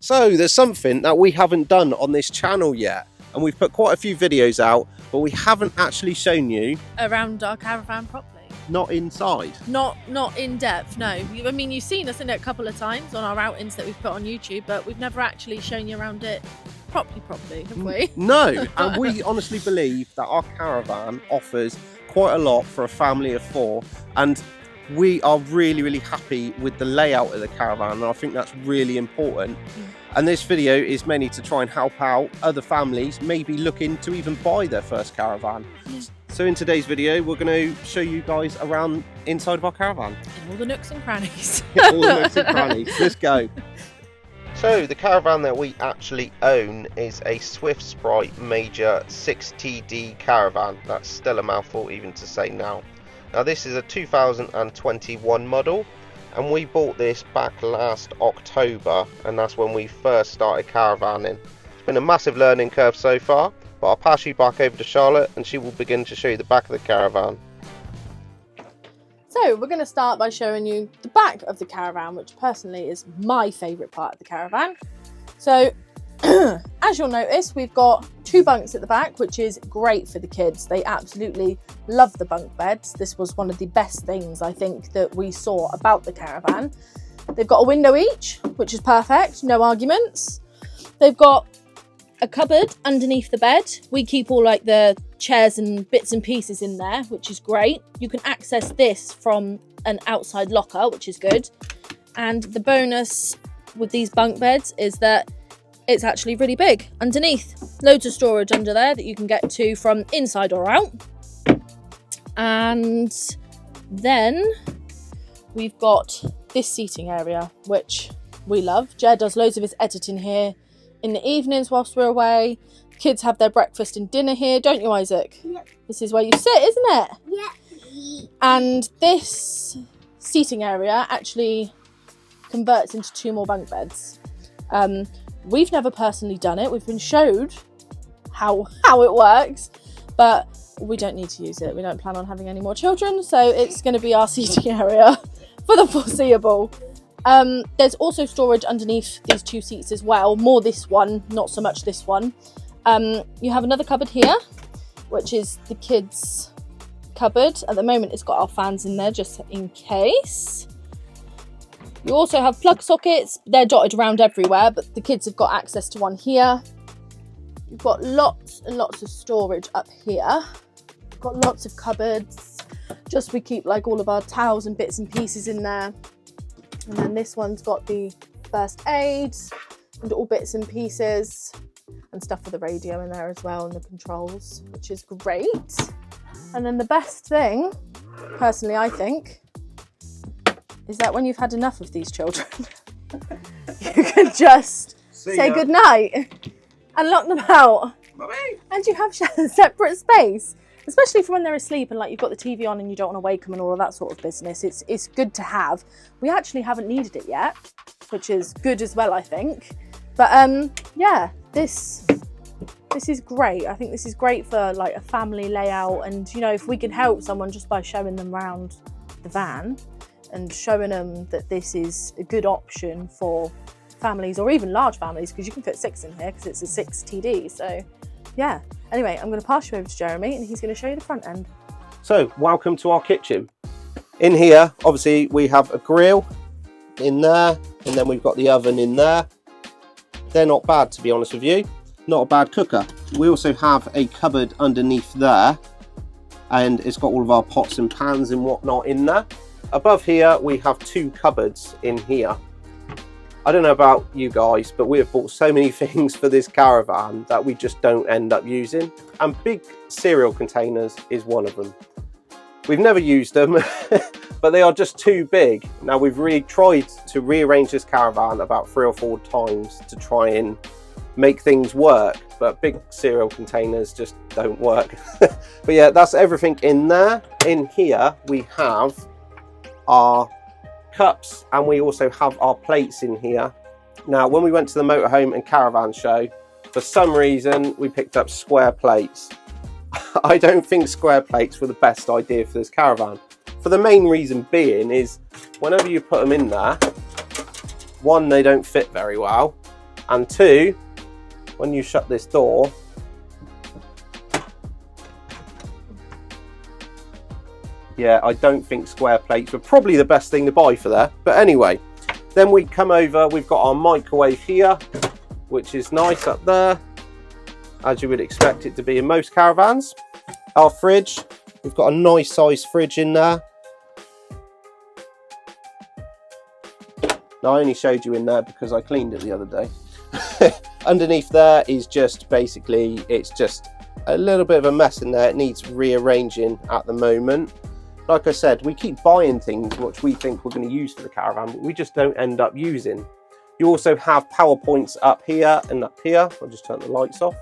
So there's something that we haven't done on this channel yet, and we've put quite a few videos out, but we haven't actually shown you around our caravan properly. Not inside. Not in depth, no. I mean, you've seen us in it a couple of times on our outings that we've put on YouTube, but we've never actually shown you around it properly, have we? No, and we honestly believe that our caravan offers quite a lot for a family of 4, and we are really happy with the layout of the caravan, and I think that's really important. And this video is mainly to try and help out other families maybe looking to even buy their first caravan. So in today's video we're going to show you guys around inside of our caravan. In all the nooks and crannies. All the nooks and crannies. Let's go. So the caravan that we actually own is a Swift Sprite Major 6TD caravan. That's still a mouthful even to say now. Now this is a 2021 model, and we bought this back last October, and that's when we first started caravanning. It's been a massive learning curve so far, but I'll pass you back over to Charlotte and she will begin to show you the back of the caravan. So we're going to start by showing you the back of the caravan, which personally is my favourite part of the caravan. So as you'll notice, we've got 2 bunks at the back, which is great for the kids. They absolutely love the bunk beds. This was one of the best things I think that we saw about the caravan. They've got a window each, which is perfect, no arguments. They've got a cupboard underneath the bed. We keep all like the chairs and bits and pieces in there, which is great. You can access this from an outside locker, which is good. And the bonus with these bunk beds is that it's actually really big underneath. Loads of storage under there that you can get to from inside or out. And then we've got this seating area, which we love. Jer does loads of his editing here in the evenings whilst we're away. Kids have their breakfast and dinner here, don't you, Isaac? Yep. This is where you sit, isn't it? Yep. And this seating area actually converts into 2 more bunk beds. We've never personally done it. We've been showed how it works, but we don't need to use it. We don't plan on having any more children, so it's going to be our seating area for the foreseeable. There's also storage underneath these 2 seats as well. More this one, not so much this one. You have another cupboard here, which is the kids' cupboard. At the moment, it's got our fans in there just in case. You also have plug sockets. They're dotted around everywhere, but the kids have got access to one here. You've got lots and lots of storage up here. You've got lots of cupboards. We keep like all of our towels and bits and pieces in there. And then this one's got the first aid and all bits and pieces and stuff for the radio in there as well, and the controls, which is great. And then the best thing, personally I think, is that when you've had enough of these children, you can just say goodnight and lock them out. Mommy. And you have separate space, especially for when they're asleep and like you've got the TV on and you don't want to wake them and all of that sort of business. It's good to have. We actually haven't needed it yet, which is good as well, I think. But yeah, this is great. I think this is great for like a family layout, and you know, if we can help someone just by showing them around the van and showing them that this is a good option for families, or even large families, because you can fit 6 in here because it's a 6 TD. So yeah, anyway, I'm going to pass you over to Jeremy and he's going to show you the front end. So welcome to our kitchen. In here obviously we have a grill in there, and then we've got the oven in there. They're not bad, to be honest with you. Not a bad cooker. We also have a cupboard underneath there, and it's got all of our pots and pans and whatnot in there. Above here we have 2 cupboards in here. I don't know about you guys, but we have bought so many things for this caravan that we just don't end up using, and big cereal containers is one of them. We've never used them, but they are just too big. Now, we've really tried to rearrange this caravan about 3 or 4 times to try and make things work, but big cereal containers just don't work. But yeah, that's everything in there. In here we have our cups, and we also have our plates in here. Now, when we went to the motorhome and caravan show, for some reason we picked up square plates. I don't think square plates were the best idea for this caravan, for the main reason being is whenever you put them in there, one, they don't fit very well, And two, when you shut this door, yeah, I don't think square plates were probably the best thing to buy for there. But anyway, then we come over, we've got our microwave here, which is nice up there, as you would expect it to be in most caravans. Our fridge, we've got a nice size fridge in there. Now I only showed you in there because I cleaned it the other day. Underneath there is just basically, it's just a little bit of a mess in there. It needs rearranging at the moment. Like I said, we keep buying things which we think we're going to use for the caravan, but we just don't end up using. You also have power points up here and up here. I'll just turn the lights off.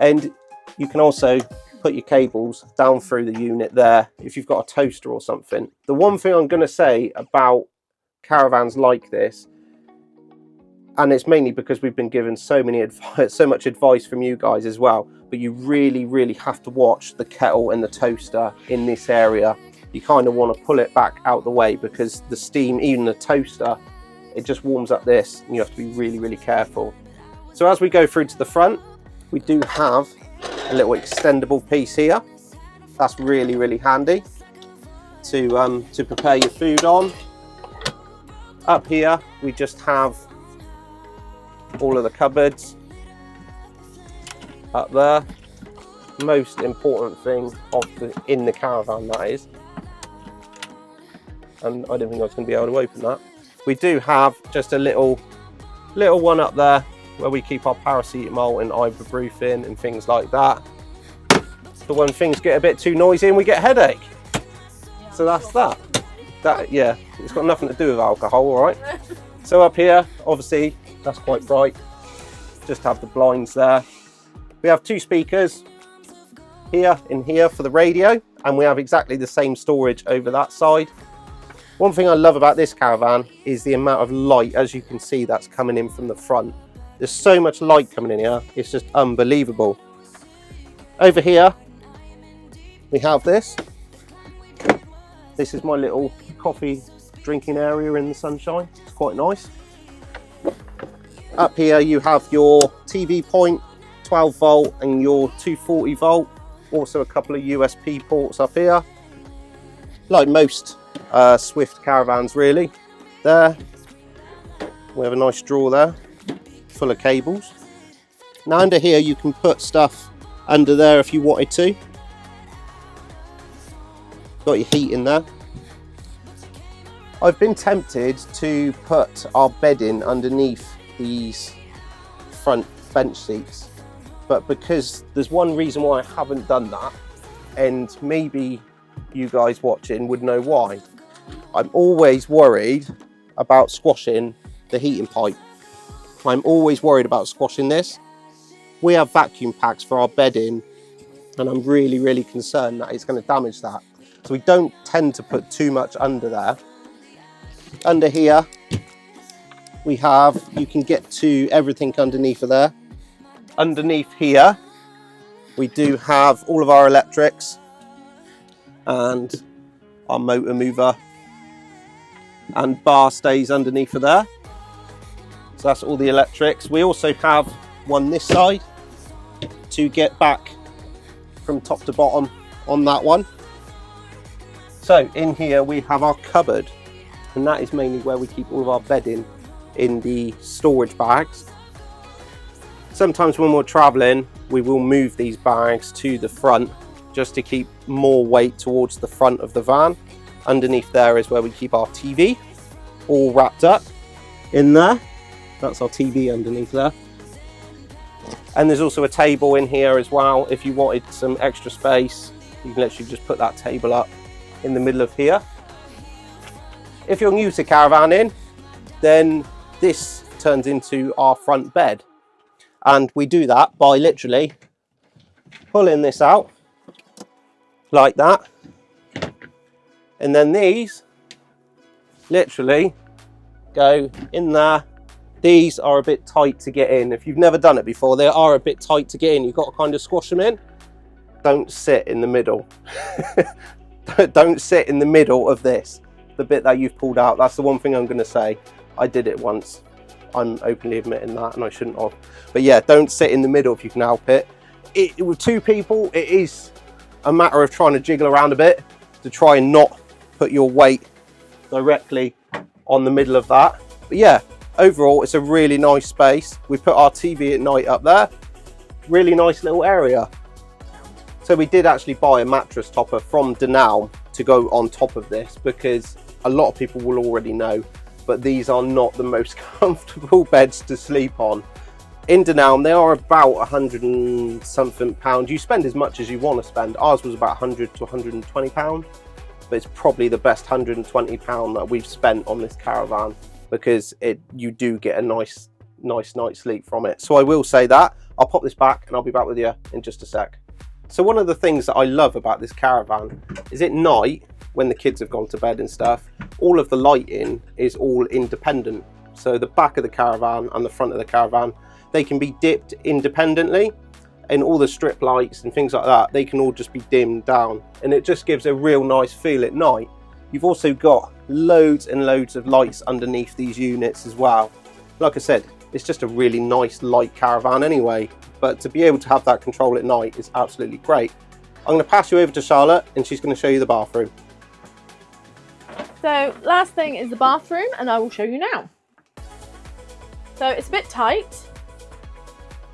And you can also put your cables down through the unit there if you've got a toaster or something. The one thing I'm going to say about caravans like this, and it's mainly because we've been given so much advice from you guys as well, but you really have to watch the kettle and the toaster in this area. You kind of want to pull it back out the way because the steam, even the toaster, it just warms up this, and you have to be really careful. So as we go through to the front, we do have a little extendable piece here. That's really handy to prepare your food on. Up here we just have all of the cupboards up there. Most important thing in the caravan, that is. And I don't think I was going to be able to open that. We do have just a little one up there where we keep our paracetamol and ibuprofen and things like that. So when things get a bit too noisy and we get a headache. So that's that. Yeah, it's got nothing to do with alcohol, all right? So up here, obviously, that's quite bright. Just have the blinds there. We have two speakers here and here for the radio, and we have exactly the same storage over that side. One thing I love about this caravan is the amount of light, as you can see, that's coming in from the front. There's so much light coming in here, it's just unbelievable. Over here, we have this. This is my little coffee drinking area in the sunshine. It's quite nice. Up here you have your TV point, 12 volt and your 240 volt. Also a couple of USB ports up here. Like most Swift caravans really. There, we have a nice drawer there, full of cables. Now under here you can put stuff under there if you wanted to. Got your heat in there. I've been tempted to put our bedding underneath these front bench seats, but because there's one reason why I haven't done that, and maybe you guys watching would know why. I'm always worried about squashing the heating pipe. I'm always worried about squashing this. We have vacuum packs for our bedding, and I'm really concerned that it's going to damage that. So we don't tend to put too much under there. Under here, we have, you can get to everything underneath of there. Underneath here, we do have all of our electrics and our motor mover and bar stays underneath of there. So that's all the electrics. We also have one this side to get back from top to bottom on that one. So in here we have our cupboard, and that is mainly where we keep all of our bedding in the storage bags. Sometimes when we're traveling, we will move these bags to the front just to keep more weight towards the front of the van. Underneath there is where we keep our TV, all wrapped up in there. That's our TV underneath there. And there's also a table in here as well. If you wanted some extra space, you can literally just put that table up in the middle of here. If you're new to caravanning, then this turns into our front bed. And we do that by literally pulling this out like that. And then these literally go in there. These are a bit tight to get in. If you've never done it before, they are a bit tight to get in. You've got to kind of squash them in. Don't sit in the middle. Don't sit in the middle of this, the bit that you've pulled out. That's the one thing I'm going to say. I did it once I'm openly admitting that, and I shouldn't have. But yeah, don't sit in the middle if you can help it. With 2 people, it is a matter of trying to jiggle around a bit to try and not put your weight directly on the middle of that. But yeah, overall, it's a really nice space. We put our TV at night up there. Really nice little area. So we did actually buy a mattress topper from Denal to go on top of this, because a lot of people will already know, but these are not the most comfortable beds to sleep on. In Denal, they are about £100 and something. You spend as much as you want to spend. Ours was about £100 to £120, but it's probably the best £120 that we've spent on this Caravan, because you do get a nice night's sleep from it. So I will say that. I'll pop this back and I'll be back with you in just a sec. So one of the things that I love about this Caravan is at night, when the kids have gone to bed and stuff, all of the lighting is all independent. So the back of the Caravan and the front of the Caravan, they can be dipped independently, and all the strip lights and things like that, they can all just be dimmed down, and it just gives a real nice feel at night. You've also got loads and loads of lights underneath these units as well. Like I said, it's just a really nice light Caravan anyway, but to be able to have that control at night is absolutely great. I'm going to pass you over to Charlotte, and she's going to show you the bathroom. So last thing is the bathroom, and I will show you now. So it's a bit tight,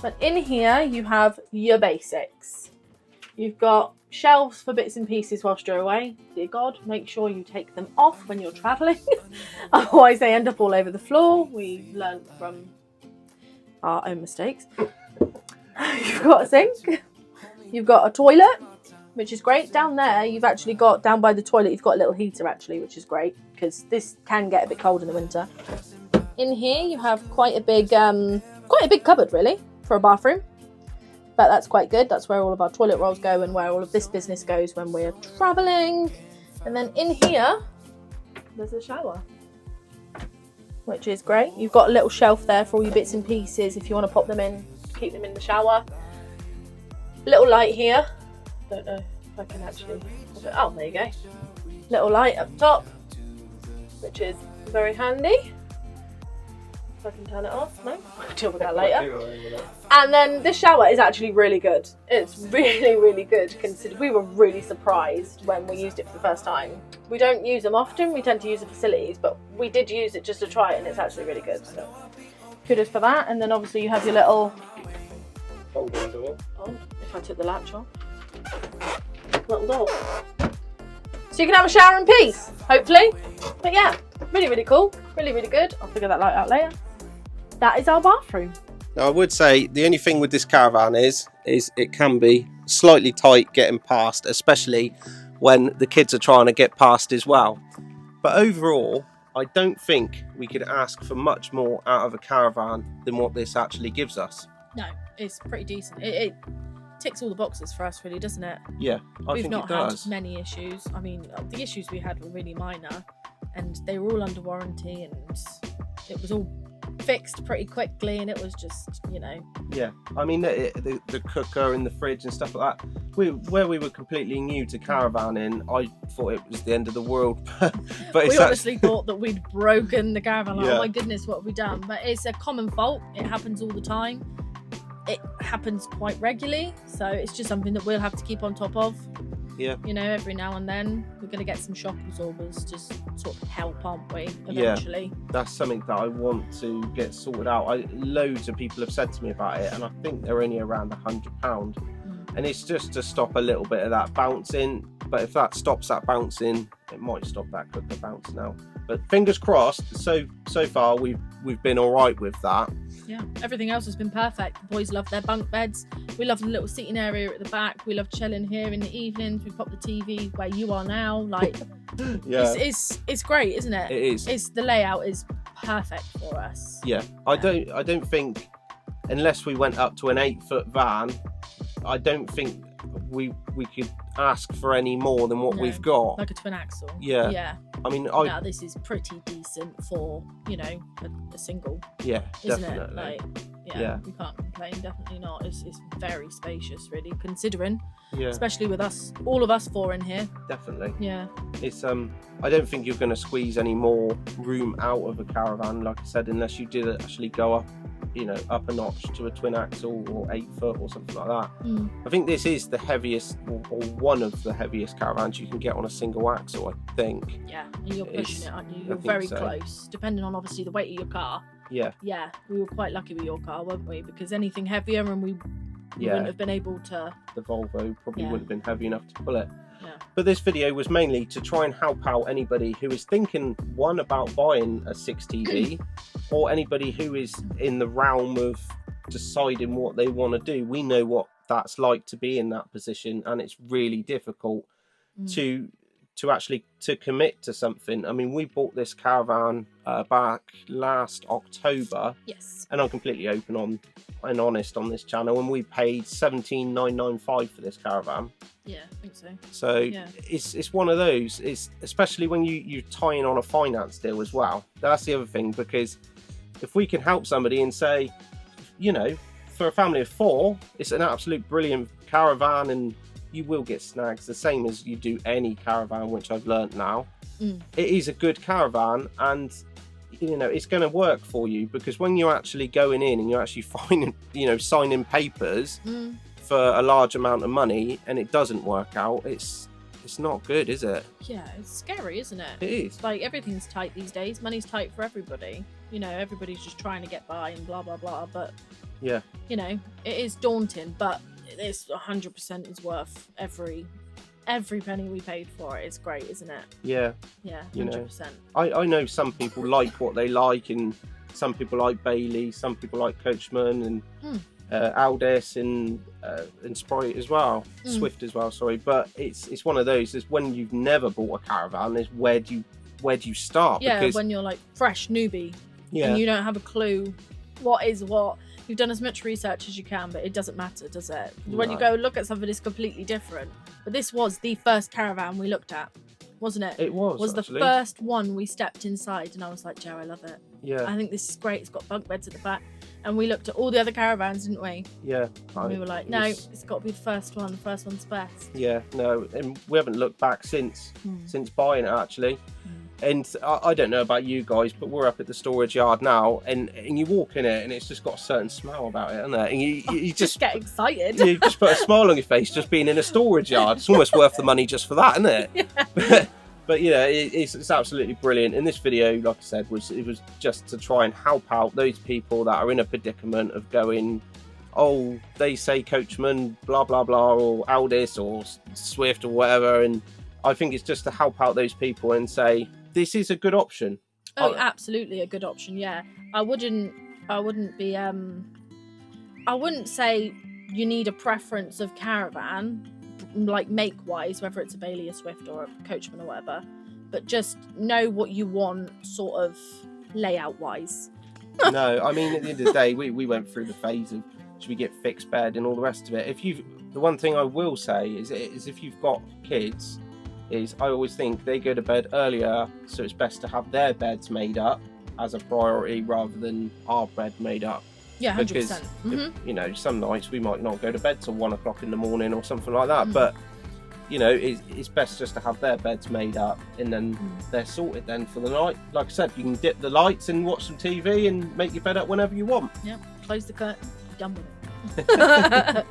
but in here you have your basics. You've got shelves for bits and pieces whilst you're away. Dear God, make sure you take them off when you're travelling. Otherwise they end up all over the floor. We've learned from our own mistakes. You've got a sink. You've got a toilet, which is great. Down there, you've actually got, down by the toilet, you've got a little heater actually, which is great, because this can get a bit cold in the winter. In here, you have quite a big cupboard really for a bathroom, but that's quite good. That's where all of our toilet rolls go and where all of this business goes when we're traveling. And then in here, there's a shower, which is great. You've got a little shelf there for all your bits and pieces if you want to pop them in, keep them in the shower. Little light here. Don't know if I can actually, oh, there you go. Little light up top, which is very handy. If I can turn it off, no? I'll deal with that later. And then this shower is actually really good. It's really, really good. Considered, we were really surprised when we used it for the first time. We don't use them often, we tend to use the facilities, but we did use it just to try it, and it's actually really good. So kudos for that. And then obviously you have your little Folding door. Oh, if I took the latch off. Little door. So you can have a shower in peace, hopefully. But yeah, really, really cool. Really, really good. I'll figure that light out later. That is our bathroom. Now I would say the only thing with this Caravan is it can be slightly tight getting past, especially when the kids are trying to get past as well. But overall, I don't think we could ask for much more out of a Caravan than what this actually gives us. No, it's pretty decent. It ticks all the boxes for us, really, doesn't it? Yeah, I think it does. We've not had many issues. I mean, the issues we had were really minor, and they were all under warranty, and it was all fixed pretty quickly, and it was just, you know. Yeah, I mean, the cooker and the fridge and stuff like that. Where we were completely new to caravanning, I thought it was the end of the world. But we honestly thought that we'd broken the Caravan. Like, yeah. Oh my goodness, what have we done? But it's a common fault. It happens all the time. It happens quite regularly, so it's just something that we'll have to keep on top of. Yeah. You know, every now and then we're going to get some shock absorbers, just sort of help, aren't we? Eventually. Yeah, that's something that I want to get sorted out. Loads of people have said to me about it, and I think they're only around £100. And it's just to stop a little bit of that bouncing. But if that stops that bouncing, it might stop that cooker bouncing out. But fingers crossed. So far we've been all right with that. Yeah, everything else has been perfect. The boys love their bunk beds. We love the little seating area at the back. We love chilling here in the evenings. We pop the TV where you are now. Like, yeah, it's great, isn't it? It is. It's the layout is perfect for us. Yeah, I don't think, unless we went up to an 8-foot van, I don't think we could ask for any more than what we've got. Like a twin axle. Yeah. Yeah. I mean, now this is pretty decent for, you know, a single. Yeah, isn't definitely. it? Like, Yeah. We can't complain, definitely not. It's very spacious, really, considering, Yeah, especially with us, all of us four in here. definitely. Yeah. It's I don't think you're going to squeeze any more room out of a Caravan, like I said, unless you did actually go up, up a notch to a twin axle or 8 foot or something like that. I think this is the heaviest, or one of the heaviest Caravans you can get on a single axle, I think. Yeah, and you're pushing it, aren't you? I You're think very so. close, depending on obviously the weight of your car. Yeah. Yeah, we were quite lucky with your car, weren't we? Because anything heavier and we wouldn't have been able to. The Volvo probably Yeah. wouldn't have been heavy enough to pull it. Yeah. But this video was mainly to try and help out anybody who is thinking, one, about buying a 6TV, or anybody who is in the realm of deciding what they want to do. We know what that's like to be in that position, and it's really difficult to actually commit to something. I mean, we bought this Caravan back last October. Yes. And I'm completely open on and honest on this channel, and we paid $17,995 for this Caravan. Yeah, I think so. So Yeah. it's one of those. It's especially when you're tying on a finance deal as well. That's the other thing, because if we can help somebody and say, for a family of 4, it's an absolute brilliant Caravan, and you will get snags the same as you do any Caravan, which I've learnt now. It is a good Caravan, and it's going to work for you, because when you're actually going in and you're actually finding, signing papers for a large amount of money and it doesn't work out, it's not good, is it? Yeah, it's scary, isn't it? It is. Like, everything's tight these days. Money's tight for everybody. Everybody's just trying to get by and blah blah blah. But yeah, it is daunting. But it's 100% is worth every penny we paid for it. It's great, isn't it? Yeah. Yeah, 100%. I know some people like what they like, and some people like Bailey, some people like Coachman and Aldis and Sprite as well, Swift as well. Sorry, but it's one of those. Is when you've never bought a Caravan, is where do you start? Yeah, because, when you're like fresh newbie, yeah, and you don't have a clue what is what. You've done as much research as you can, but it doesn't matter, does it? When you go look at something, it's completely different. But this was the first Caravan we looked at, wasn't it? It was actually the first one we stepped inside, and I was like, Joe, I love it. Yeah. I think this is great. It's got bunk beds at the back. And we looked at all the other Caravans, didn't we? Yeah. And we were like, no, it's got to be the first one. The first one's best. Yeah, no, and we haven't looked back since buying it, actually. And I don't know about you guys, but we're up at the storage yard now, and you walk in it, and it's just got a certain smell about it, isn't there? And you just get excited. You just put a smile on your face just being in a storage yard. It's almost worth the money just for that, isn't it? Yeah. But it's absolutely brilliant. And this video, like I said, was just to try and help out those people that are in a predicament of going, oh, they say Coachman, blah blah blah, or Aldis or Swift or whatever, and I think it's just to help out those people and say this is a good option. Oh, absolutely a good option. Yeah, I wouldn't say you need a preference of Caravan, like make wise, whether it's a Bailey, a Swift, or a Coachman or whatever, but just know what you want, sort of layout wise. No, I mean, at the end of the day, we went through the phase of should we get fixed bed and all the rest of it. The one thing I will say is if you've got kids, is I always think they go to bed earlier, so it's best to have their beds made up as a priority rather than our bed made up. Yeah, 100%. Because, some nights we might not go to bed till 1 o'clock in the morning or something like that. But, it's best just to have their beds made up, and then they're sorted then for the night. Like I said, you can dip the lights and watch some TV and make your bed up whenever you want. Yeah, close the curtain, done with it.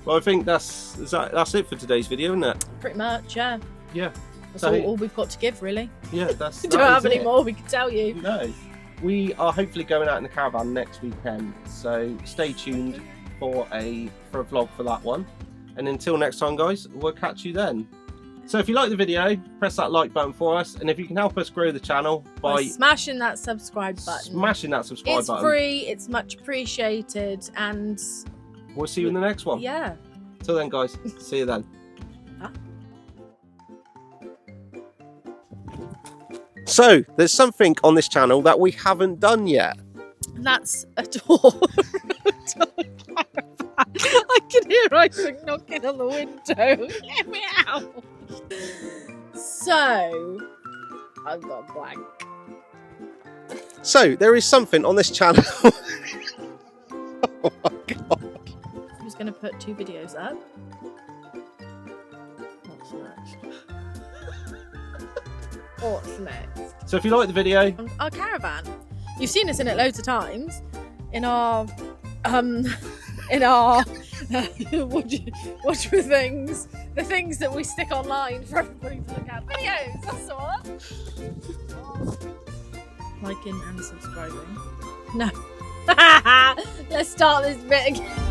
Well, I think that's it for today's video, isn't it? Pretty much, yeah. Yeah. That's all we've got to give, really. Yeah, that's. We don't have any more we can tell you. No. We are hopefully going out in the Caravan next weekend, so stay tuned for a vlog for that one. And until next time, guys, we'll catch you then. So if you like the video, press that like button for us, and if you can help us grow the channel by smashing that subscribe button. It's free, it's much appreciated, and we'll see you in the next one. Yeah. Till then, guys, see you then. So, there's something on this channel that we haven't done yet. That's a door. I can hear Isaac knocking on the window. Get me out. So, I've got blank. So, there is something on this channel. put 2 videos up. What's next? What's next? So if you like the video, Our caravan. You've seen us in it loads of times. In our watch for things. The things that we stick online for everybody to look at. Videos, that's the one. Liking and subscribing. No. Let's start this bit again.